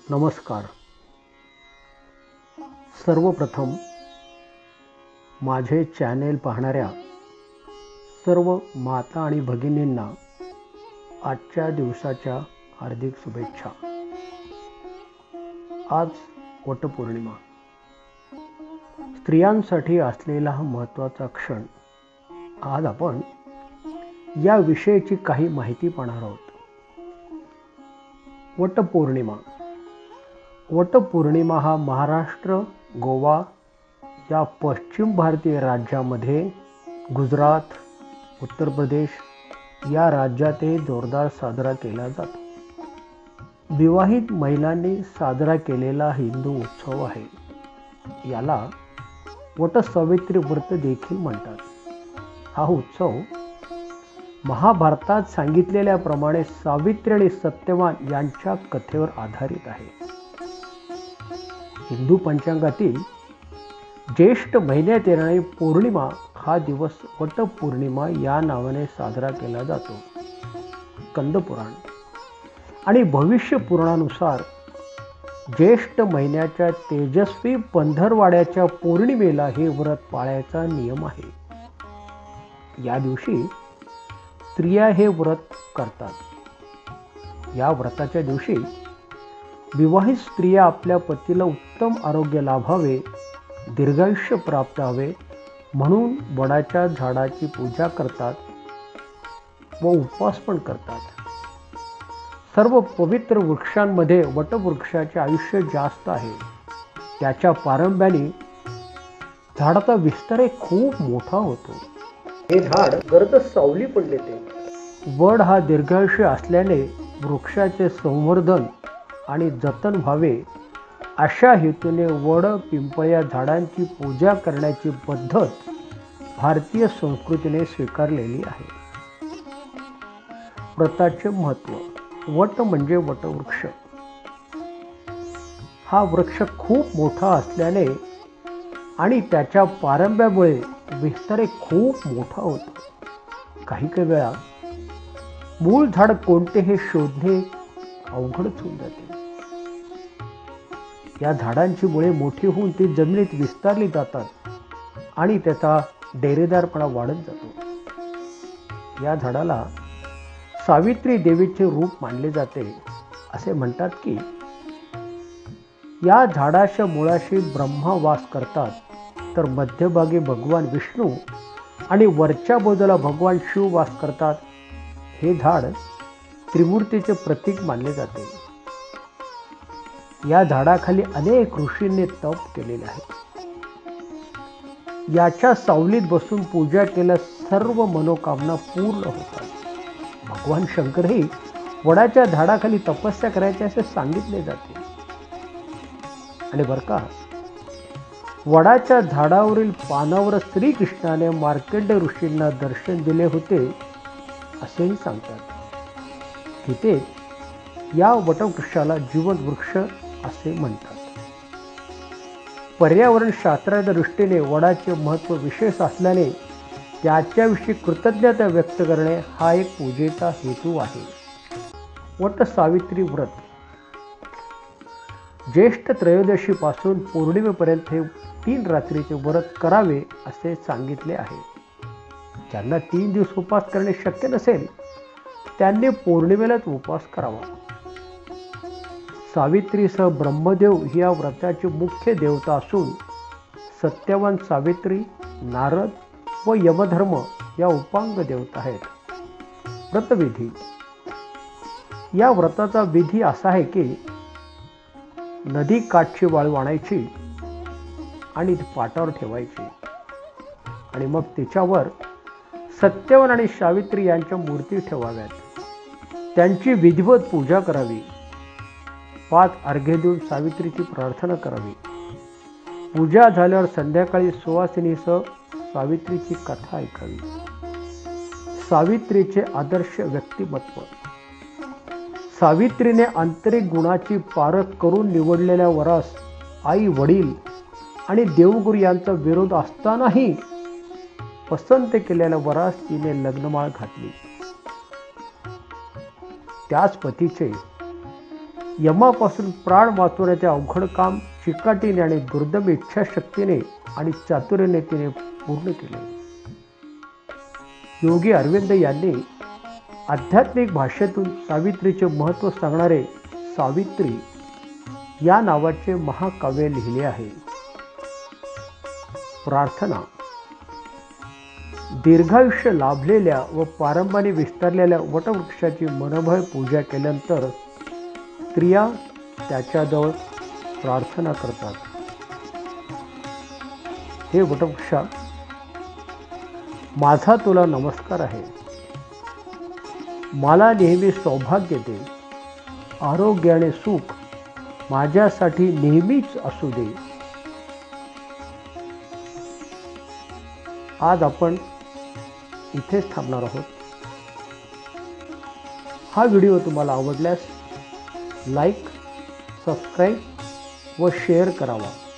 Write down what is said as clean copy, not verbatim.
नमस्कार. सर्वप्रथम माझे चॅनेल पाहणाऱ्या सर्व माता आणि भगिनींना आजच्या दिवसाच्या हार्दिक शुभेच्छा. आज वटपौर्णिमा. स्त्रियांसाठी असलेला हा महत्त्वाचा क्षण. आज आपण या विषयाची काही माहिती पाहणार आहोत. वटपौर्णिमा. वटपौर्णिमा हा महाराष्ट्र, गोवा या पश्चिम भारतीय राज्यामध्ये, गुजरात, उत्तर प्रदेश या राज्यातही जोरदार साजरा केला जातो. विवाहित महिलांनी साजरा केलेला हिंदू उत्सव आहे. याला वटसावित्री व्रत देखील म्हणतात. हा उत्सव महाभारतात सांगितलेल्याप्रमाणे सावित्री आणि सत्यवान यांच्या कथेवर आधारित आहे. हिंदू पंचांगातील ज्येष्ठ महिन्यात येणारी पौर्णिमा हा दिवस वटपौर्णिमा या नावाने साजरा केला जातो. कंदपुराण आणि भविष्य पुराणानुसार ज्येष्ठ महिन्याच्या तेजस्वी पंधरवाड्याच्या पौर्णिमेला हे व्रत पाळायचा नियम आहे. या दिवशी स्त्रिया हे व्रत करतात. या व्रताच्या दिवशी विवाहित स्त्रिया आपल्या पतीला उत्तम आरोग्य लाभावे, दीर्घायुष्य प्राप्त व्हावे म्हणून वडाच्या झाडाची पूजा करतात व उपवास पण करतात. सर्व पवित्र वृक्षांमध्ये वटवृक्षाचे आयुष्य जास्त आहे. त्याच्या पारंब्याने झाडाचा विस्तार खूप मोठा होतो. हे झाड गर्द सावली पण देते. वड हा दीर्घायुष्य असल्याने वृक्षाचे संवर्धन आणि जतन व्हावे अशा हेतूने वड, पिंपळ या झाडांची पूजा करण्याची पद्धत भारतीय संस्कृतीने स्वीकारलेली आहे. व्रताचे महत्त्व. वट म्हणजे वटवृक्ष. हा वृक्ष खूप मोठा असल्याने आणि त्याच्या पारंब्यामुळे विस्तार खूप मोठा होतो. काही वेळा मूळ झाड कोणते हे शोधणे अवघडच होऊन जाते. या झाडांची मुळे मोठी होऊन ती जमिनीत विस्तारली जातात आणि त्याचा डेरेदारपणा वाढत जातो. या झाडाला सावित्री देवीचे रूप मानले जाते. असे म्हणतात की या झाडाच्या मुळाशी ब्रह्मा वास करतात, तर मध्यभागी भगवान विष्णू आणि वरच्या बाजूला भगवान शिव वास करतात. हे झाड त्रिमूर्तीचे प्रतीक मानले जाते. या झाडाखाली अनेक ऋषींनी तप केलेले आहे. याच्या सावलीत बसून पूजा केल्यास सर्व मनोकामना पूर्ण होतात. भगवान शंकरही वडाच्या झाडाखाली तपस्या करायचे असे सांगितले जाते. आणि बरं का, वडाच्या झाडावरील पानावर श्रीकृष्णाने मार्कंडेय ऋषींना दर्शन दिले होते असेही सांगतात. तिथे या वटवृक्षाला जीवन वृक्ष असे म्हणतात. पर्यावरण शास्त्राच्या दृष्टीने वडाचे महत्त्व विशेष असल्याने त्याच्याविषयी कृतज्ञता व्यक्त करणे हा एक पूजेचा हेतू आहे. वट सावित्री व्रत. ज्येष्ठ त्रयोदशीपासून पौर्णिमेपर्यंत हे 3 रात्रीचे व्रत करावे असे सांगितले आहे. ज्यांना 3 दिवस उपवास करणे शक्य नसेल त्यांनी पौर्णिमेलाच उपवास करावा. सावित्रीसह ब्रह्मदेव ही या व्रताची मुख्य देवता असून सत्यवान सावित्री, नारद व यमधर्म या उपांग देवता आहेत. व्रतविधी. या व्रताचा विधी असा आहे की नदी काठची वाळू आणायची आणि पाटावर ठेवायची आणि मग तिच्यावर सत्यवान आणि सावित्री यांच्या मूर्ती ठेवाव्यात. त्यांची विधिवत पूजा करावी. 5 अर्घ्य देऊन सावित्रीची प्रार्थना करावी. पूजा झाल्यावर संध्याकाळी सुवासिनीसह सावित्रीची कथा ऐकावी. सावित्रीचे आदर्श व्यक्तिमत्व. सावित्रीने आंतरिक गुणाची पारख करून निवडलेल्या वरास आई, वडील आणि देवगुरु यांचा विरोध असतानाही पसंत केलेल्या वरास तिने लग्नमाळ घातली. त्याच पतीचे यमापासून प्राण वाचवण्याचे अवघड काम चिकाटीने आणि दुर्दम इच्छाशक्तीने आणि चातुर्याने तिने पूर्ण केले. योगी अरविंद यांनी आध्यात्मिक भाषेतून सावित्रीचे महत्त्व सांगणारे सावित्री या नावाचे महाकाव्य लिहिले आहे. प्रार्थना. दीर्घायुष्य लाभलेल्या व पारंबाने विस्तारलेल्या वटवृक्षाची मनोभावे पूजा केल्यानंतर स्त्रिया त्याच्याजवळ प्रार्थना करतात. हे वटवृक्षा, माझा तुला नमस्कार आहे. मला नेहमी सौभाग्य दे. आरोग्य आणि सुख माझ्यासाठी नेहमीच असू दे. आज आपण इथेच थांबणार आहोत. हा व्हिडिओ तुम्हाला आवडल्यास लाईक, सबस्क्राईब व शेअर करावा.